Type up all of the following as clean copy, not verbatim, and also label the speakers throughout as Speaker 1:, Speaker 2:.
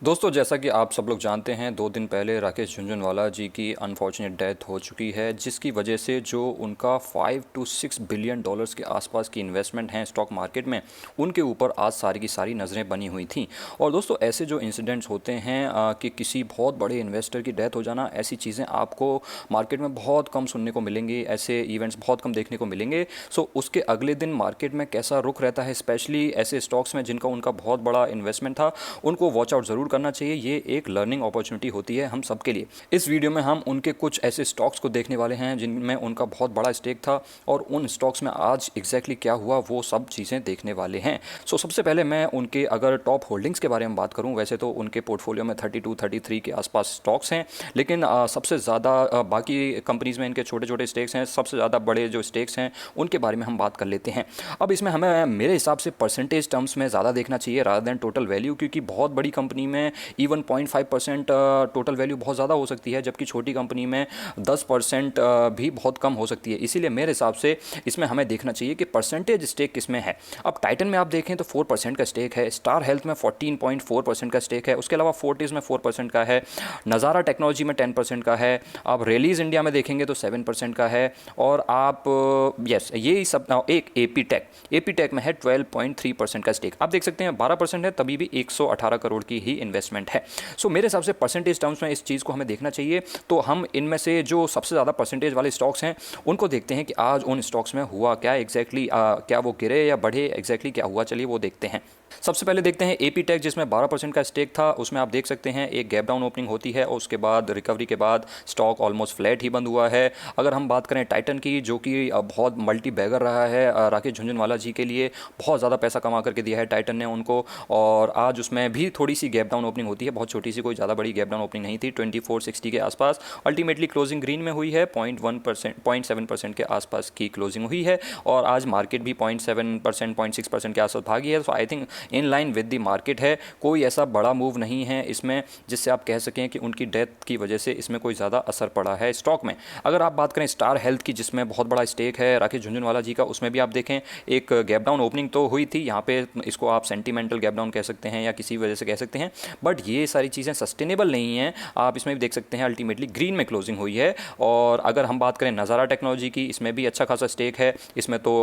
Speaker 1: दोस्तों, जैसा कि आप सब लोग जानते हैं, 2 दिन पहले राकेश झुनझुनवाला जी की अनफॉर्चुनेट डेथ हो चुकी है, जिसकी वजह से जो उनका 5 टू 6 बिलियन डॉलर्स के आसपास की इन्वेस्टमेंट हैं स्टॉक मार्केट में, उनके ऊपर आज सारी की सारी नज़रें बनी हुई थी। और दोस्तों, ऐसे जो इंसिडेंट्स होते हैं कि किसी बहुत बड़े इन्वेस्टर की डेथ हो जाना, ऐसी चीज़ें आपको मार्केट में बहुत कम सुनने को मिलेंगी, ऐसे इवेंट्स बहुत कम देखने को मिलेंगे। सो उसके अगले दिन मार्केट में कैसा रुख रहता है, स्पेशली ऐसे स्टॉक्स में जिनका उनका बहुत बड़ा इन्वेस्टमेंट था, उनको वॉच आउट ज़रूर करना चाहिए। ये एक लर्निंग अपॉर्चुनिटी होती है हम सब के लिए। इस वीडियो में हम उनके कुछ ऐसे स्टॉक्स को देखने वाले हैं जिनमें उनका बहुत बड़ा स्टेक था, और उन स्टॉक्स में आज एग्जैक्टली क्या हुआ वो सब चीज़ें देखने वाले हैं। सो सबसे पहले मैं उनके अगर टॉप होल्डिंग्स के बारे में बात करूं, वैसे तो उनके पोर्टफोलियो में 32-33 के आसपास स्टॉक्स हैं, लेकिन सबसे ज़्यादा बाकी कंपनीज़ में इनके छोटे छोटे स्टेक्स हैं। सबसे ज़्यादा बड़े जो स्टेक्स हैं उनके बारे में हम बात कर लेते हैं। अब इसमें हमें मेरे हिसाब से परसेंटेज टर्म्स में ज़्यादा देखना चाहिए रादर दैन टोटल वैल्यू, क्योंकि बहुत बड़ी कंपनी में इवन 0.5% टोटल वैल्यू बहुत ज़्यादा हो सकती है, जबकि छोटी कंपनी में 10% भी बहुत कम हो सकती है। इसीलिए मेरे हिसाब से इसमें हमें देखना चाहिए कि परसेंटेज स्टेक किसमें है। अब टाइटन में आप देखें तो 4% का स्टेक है, स्टार हेल्थ में 14.4% का स्टेक है, उसके अलावा फोर्टिस में 4% का है, नज़ारा टेक्नोलॉजी में 10% का है, आप रेलीज इंडिया में देखेंगे तो 7% का है, और आप यस ये सब एक एपी टेक में है 12.3% का स्टेक। आप देख सकते हैं 12% है, तभी भी 118 करोड़ की ही इन्वेस्टमेंट है। सो मेरे हिसाब से परसेंटेज टर्म्स में इस चीज़ को हमें देखना चाहिए। तो हम इनमें से जो सबसे ज़्यादा परसेंटेज वाले स्टॉक्स हैं उनको देखते हैं कि आज उन स्टॉक्स में हुआ क्या एग्जैक्टली, क्या वो गिरे या बढ़े, एग्जैक्टली क्या हुआ, चलिए वो देखते हैं। सबसे पहले देखते हैं एपी टेक, जिसमें 12% का स्टेक था। उसमें आप देख सकते हैं एक गैप डाउन ओपनिंग होती है और उसके बाद रिकवरी के बाद स्टॉक ऑलमोस्ट फ्लैट ही बंद हुआ है। अगर हम बात करें टाइटन की, जो कि बहुत मल्टी बैगर रहा है राकेश झुनझुनवाला जी के लिए, बहुत ज़्यादा पैसा कमा करके दिया है टाइटन ने उनको, और आज उसमें भी थोड़ी सी गैप डाउन ओपनिंग होती है, बहुत छोटी सी, कोई ज़्यादा बड़ी गैप डाउन ओपनिंग नहीं थी, 2460 के आसपास। अल्टीमेटली क्लोजिंग ग्रीन में हुई है, 0.7% के आसपास की क्लोजिंग हुई है, और आज मार्केट भी 0.7% 0.6% के आसपास भागी है। So I think in line with the market है, कोई ऐसा बड़ा मूव नहीं है इसमें जिससे आप कह सकें कि उनकी डेथ की वजह से इसमें कोई ज़्यादा असर पड़ा है स्टॉक में। अगर आप बात करें स्टार हेल्थ की, जिसमें बहुत बड़ा स्टेक है राकेश झुनझुनवाला जी का, उसमें भी आप देखें एक गैप डाउन ओपनिंग तो हुई थी यहाँ पे, इसको आप सेंटीमेंटल गैप डाउन कह सकते हैं या किसी वजह से कह सकते हैं, बट ये सारी चीज़ें सस्टेनेबल नहीं हैं। आप इसमें भी देख सकते हैं अल्टीमेटली ग्रीन में क्लोजिंग हुई है। और अगर हम बात करें नज़ारा टेक्नोलॉजी की, इसमें भी अच्छा खासा स्टेक है, इसमें तो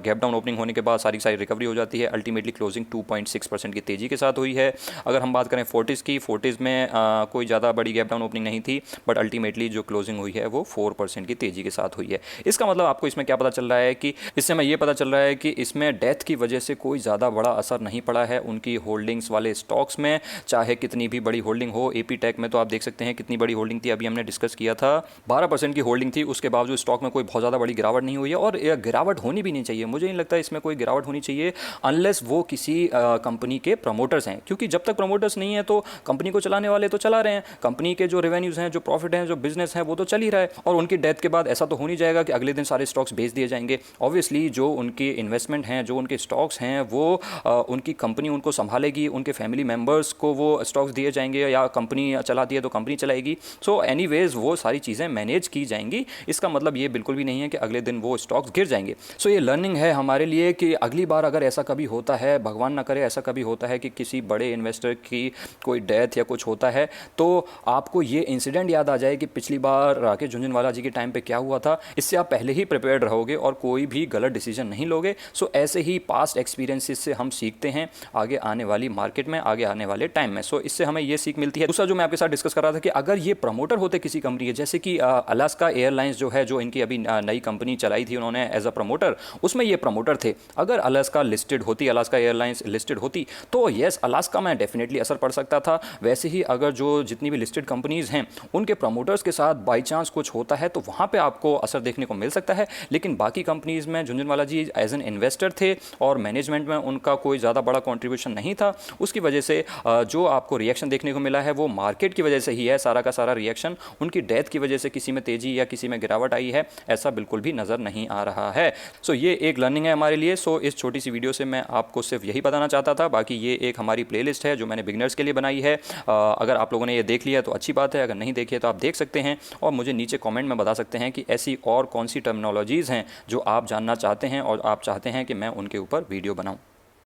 Speaker 1: गैप डाउन ओपनिंग होने के बाद सारी सारी रिकवरी हो जाती है, अल्टीमेटली क्लोजिंग 2.6% की तेज़ी के साथ हुई है। अगर हम बात करें फोर्टिस की, फोर्टिस में कोई ज़्यादा बड़ी गैप डाउन ओपनिंग नहीं थी, बट अल्टीमेटली जो क्लोजिंग हुई है वो 4% की तेज़ी के साथ हुई है। इसका मतलब आपको इसमें क्या पता चल रहा है कि इससे हमें ये पता चल रहा है कि इसमें डेथ की वजह से कोई ज़्यादा बड़ा असर नहीं पड़ा है उनकी होल्डिंग्स वाले स्टॉक्स में, चाहे कितनी भी बड़ी होल्डिंग हो। एपी टेक में तो आप देख सकते हैं कितनी बड़ी होल्डिंग थी, अभी हमने डिस्कस किया था 12% की होल्डिंग थी, उसके बावजूद स्टॉक में कोई बहुत ज़्यादा बड़ी गिरावट नहीं हुई है, और गिरावट होनी भी नहीं चाहिए। मुझे नहीं लगता इसमें कोई गिरावट होनी चाहिए अनलेस वो किसी कंपनी के प्रमोटर्स हैं, क्योंकि जब तक प्रमोटर्स नहीं है तो कंपनी को चलाने वाले तो चला रहे हैं, कंपनी के जो रेवेन्यूज़ हैं, जो प्रॉफिट हैं, जो बिजनेस है, वो तो चल ही रहा है। और उनकी डेथ के बाद ऐसा तो हो नहीं जाएगा कि अगले दिन सारे स्टॉक्स बेच दिए जाएंगे। ऑब्वियसली जो उनके इन्वेस्टमेंट हैं, जो उनके स्टॉक्स हैं, वो उनकी कंपनी उनको संभालेगी, उनके फैमिली मेम्बर्स को वो स्टॉक्स दिए जाएंगे, या कंपनी चलाती है तो कंपनी चलाएगी। सो एनीवेज वो सारी चीज़ें मैनेज की जाएंगी। इसका मतलब ये बिल्कुल भी नहीं है कि अगले दिन वो स्टॉक्स गिर जाएंगे। सो ये लर्निंग है हमारे लिए कि अगली बार अगर ऐसा कभी होता है, भगवान ना करे ऐसा कभी होता है कि किसी बड़े इन्वेस्टर की कोई डेथ या कुछ होता है, तो आपको ये इंसिडेंट याद आ जाए कि पिछली बार राकेश झुनझुनवाला जी के टाइम पे क्या हुआ था। इससे आप पहले ही प्रिपेयर्ड रहोगे और कोई भी गलत डिसीजन नहीं लोगे। सो ऐसे ही पास्ट एक्सपीरियंसेस से हम सीखते हैं आगे आने वाली मार्केट में, आगे आने वाले टाइम में। सो इससे हमें ये सीख मिलती है। दूसरा जो मैं आपके साथ डिस्कस कर रहा था कि अगर ये प्रमोटर होते किसी कंपनी के, जैसे कि अलास्का एयरलाइंस जो है, जो इनकी अभी नई कंपनी चलाई थी उन्होंने एज अ प्रमोटर, उसमें ये प्रमोटर थे। अगर अलास्का लिस्टेड होती, अलास्का एयरलाइंस लिस्टेड होती, तो येस अलास्का में डेफिनेटली असर पड़ सकता था। वैसे ही अगर जो जितनी भी लिस्टेड कंपनीज हैं उनके प्रमोटर्स के साथ बाई चांस कुछ होता है तो वहाँ पे आपको असर देखने को मिल सकता है। लेकिन बाकी कंपनीज में झुनझुनवाला जी एज एन इन्वेस्टर थे और मैनेजमेंट में उनका कोई ज़्यादा बड़ा कॉन्ट्रीब्यूशन नहीं था। उसकी वजह से जो आपको रिएक्शन देखने को मिला है वो मार्केट की वजह से ही है। सारा का सारा रिएक्शन उनकी डेथ की वजह से किसी में तेज़ी या किसी में गिरावट आई है, ऐसा बिल्कुल भी नज़र नहीं आ रहा है। सो ये एक लर्निंग है हमारे लिए। सो इस छोटी सी वीडियो से मैं आपको सिर्फ यही बताना चाहता था। बाकी ये एक हमारी प्लेलिस्ट है जो मैंने बिगनर्स के लिए बनाई है। अगर आप लोगों ने ये देख लिया तो अच्छी बात है, अगर नहीं देखी तो आप देख सकते हैं और मुझे नीचे कमेंट में बता सकते हैं कि ऐसी और कौन सी टर्मिनोलॉजीज़ हैं जो आप जानना चाहते हैं और आप चाहते हैं कि मैं उनके ऊपर वीडियो बनाऊं।